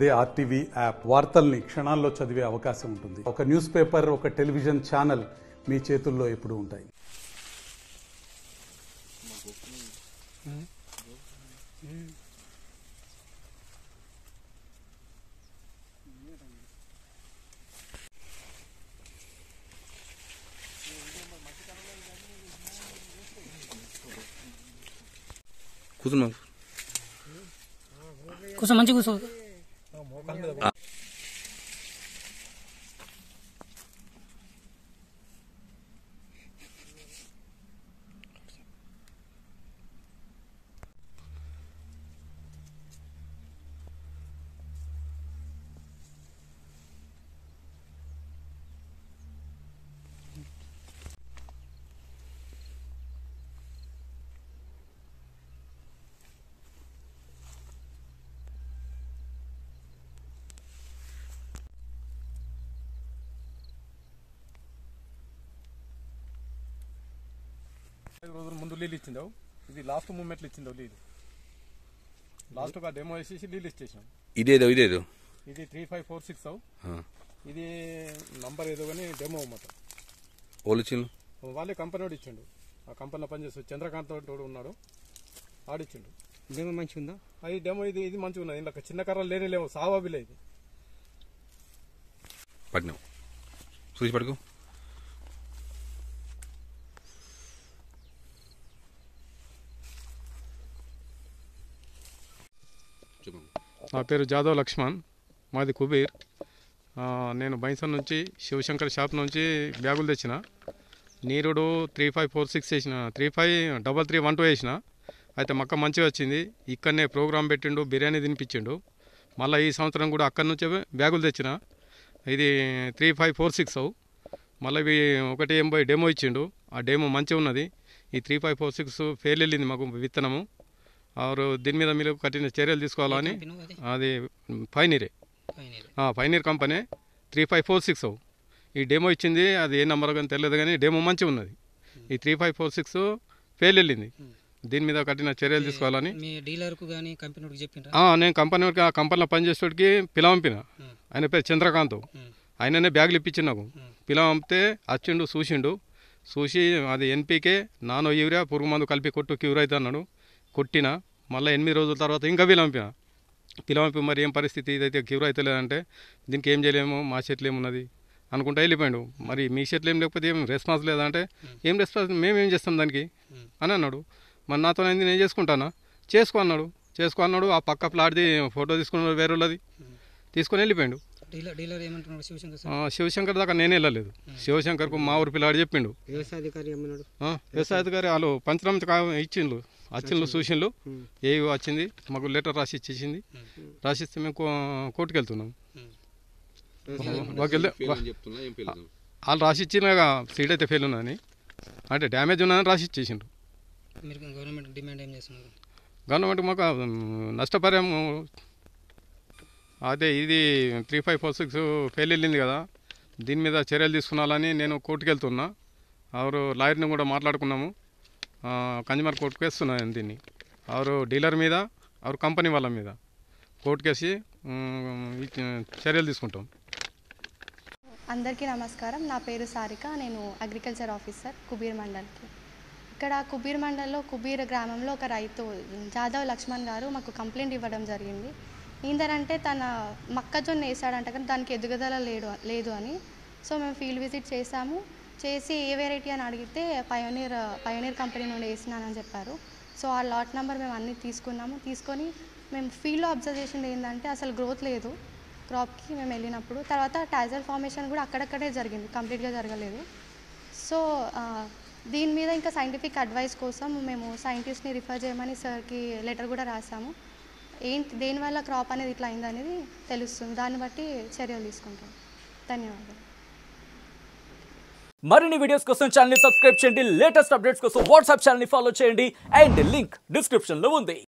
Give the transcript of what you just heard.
అదే RTV app వార్తల్ని క్షణాల్లో చదివే అవకాశం ఉంటుంది. ఒక న్యూస్ పేపర్, ఒక టెలివిజన్ ఛానల్ మీ చేతుల్లో ఎప్పుడూ ఉంటాయి. కూర్చో మంచిగా కూర్చో. రోజుల ముందు నీళ్ళు ఇచ్చిందావు. ఇది లాస్ట్ మూమెంట్లో ఇచ్చిందావు నీళ్ళు. లాస్ట్ ఒక డెమో వేసేసి నీళ్ళు ఇచ్చేసాం. ఇదేదో ఇది 3546 ఇది నంబర్ ఏదో కానీ డెమో మొత్తం వాళ్ళే కంపెనీ వాడు ఇచ్చిండు. ఆ కంపెనీలో పనిచేస్తాడు చంద్రకాంత్ వాడు ఉన్నాడు, ఆడిచ్చిండు. డెమో మంచిగా ఉందా? అది డెమో ఇది మంచిగా ఉన్నది. ఇలా చిన్న కర్రలు లేనేలేవు, సావాబిలే ఇది. పట్టినావు చూసి పడుకో. నా పేరు జాదవ్ లక్ష్మణ్, మాది కుబీర్. నేను బైన్సన్ నుంచి శివశంకర్ షాప్ నుంచి బ్యాగులు తెచ్చిన. నీరుడు 3546 వేసిన, 353312 వేసిన. అయితే మక్క మంచిగా వచ్చింది. ఇక్కడనే ప్రోగ్రాం పెట్టిండు, బిర్యానీ తినిపించిండు. మళ్ళీ ఈ సంవత్సరం కూడా అక్కడి నుంచే బ్యాగులు తెచ్చిన. ఇది 3546. మళ్ళీ ఇవి 180 డెమో ఇచ్చిండు. ఆ డెమో మంచిగా ఉన్నది. ఈ 3546 ఫెయిల్ వెళ్ళింది మాకు విత్తనము. ఆరు దీని మీద మీరు కఠిన చర్యలు తీసుకోవాలని. అది పైనీర్ కంపెనీ 3546. ఈ డెమో ఇచ్చింది, అది ఏ నెంబర్ కానీ తెలియదు కానీ డెమో మంచిగా ఉన్నది. ఈ 3546 ఫెయిల్ వెళ్ళింది. దీని మీద కఠిన చర్యలు తీసుకోవాలని నేను కంపెనీలో పనిచేసేటికి పిలవంపిన. ఆయన పేరు చంద్రకాంత్. ఆయననే బ్యాగులు ఇప్పించిండు నాకు. పిలవంపితే వచ్చిండు, చూసి అది ఎన్పీకే నానో యూరియా పురుగు మందు కలిపి కొట్టు క్యూర్ అవుతా అన్నాడు. కొట్టిన. మళ్ళీ 8 రోజుల తర్వాత ఇంకా పిలవంపి మరి ఏం పరిస్థితి, ఇదైతే క్యూర్ అయితే లేదంటే దీనికి ఏం చేయలేము, మా చేతిలో ఏమున్నది అనుకుంటా వెళ్ళిపోయాడు. మరి మీ చేతిలో ఏం లేకపోతే ఏం రెస్పాన్స్ లేదంటే ఏం రెస్పాన్స్ మేమేం చేస్తాం దానికి అని అన్నాడు. మరి నాతో అయింది, నేను చేసుకో అన్నాడు. ఆ పక్క ప్లాట్ది ఫోటో తీసుకున్నాడు, వేరే వాళ్ళది తీసుకొని వెళ్ళిపోయాడు. శివశంకర్ దాకా నేనే వెళ్ళలేదు. శివశంకర్కు మా ఊరి పిల్లాడు చెప్పిండు. వ్యవసాయ అధికారి వాళ్ళు పంచనామా ఇచ్చిండ్రు, చూసిండ్రు. ఏవి వచ్చింది, మాకు లెటర్ రాసి ఇచ్చేసింది. రాసిస్తే మేము కోర్టుకు వెళ్తున్నాం. వాళ్ళు రాసి ఇచ్చిన సీడ్ అయితే ఫెయిల్ ఉన్నదని, అంటే డ్యామేజ్ ఉన్నదని రాసి ఇచ్చేసిండ్రు. గవర్నమెంట్ మాకు నష్టపరిహారం. అదే ఇది 3546 ఫెయిల్ వెళ్ళింది కదా, దీని మీద చర్యలు తీసుకున్నాలని నేను కోర్టుకు వెళ్తున్నా. ఆరు లాయర్ని కూడా మాట్లాడుకున్నాము. కన్జ్యూమర్ కోర్టుకు వేస్తున్నాను దీన్ని. ఆరు డీలర్ మీద, ఆరు కంపెనీ వాళ్ళ మీద కోర్టుకేసి చర్యలు తీసుకుంటాం. అందరికీ నమస్కారం. నా పేరు సారిక. నేను అగ్రికల్చర్ ఆఫీసర్ కుబీర్ మండల్కి. ఇక్కడ కుబీర్ మండల్లో కుబీర్ గ్రామంలో ఒక రైతు జాదవ్ లక్ష్మణ్ గారు మాకు కంప్లైంట్ ఇవ్వడం జరిగింది. ఏంటంటే తన మొక్కజొన్న వేసాడంట కానీ దానికి ఎదుగుదల లేదు అని. సో మేము ఫీల్డ్ విజిట్ చేసి ఏ వెరైటీ అని అడిగితే పయోనీర్ కంపెనీ నుండి వేసినానని చెప్పారు. సో ఆ లాట్ నెంబర్ మేము అన్నీ తీసుకొని మేము ఫీల్డ్లో అబ్జర్వ్ చేసింది ఏంటంటే అసలు గ్రోత్ లేదు క్రాప్కి. మేము వెళ్ళినప్పుడు తర్వాత టాజర్ ఫార్మేషన్ కూడా అక్కడక్కడే జరిగింది, కంప్లీట్గా జరగలేదు. సో దీని మీద ఇంకా సైంటిఫిక్ అడ్వైస్ కోసం మేము సైంటిస్ట్ని రిఫర్ చేయమని సార్కి లెటర్ కూడా రాసాము. దేనివల్ల క్రాప్ అనేది ఇట్లా అయిందనేది తెలుస్తుంది, దాన్ని బట్టి చర్యలు తీసుకుంటాం. ధన్యవాదాలు. మరిన్ని వీడియోస్ కోసం ఛానల్ ని సబ్స్క్రైబ్ చేయండి. లేటెస్ట్ అప్డేట్స్ కోసం వాట్సాప్ ఛానల్ ని ఫాలో చేయండి. అండ్ లింక్ డిస్క్రిప్షన్ లో ఉంది.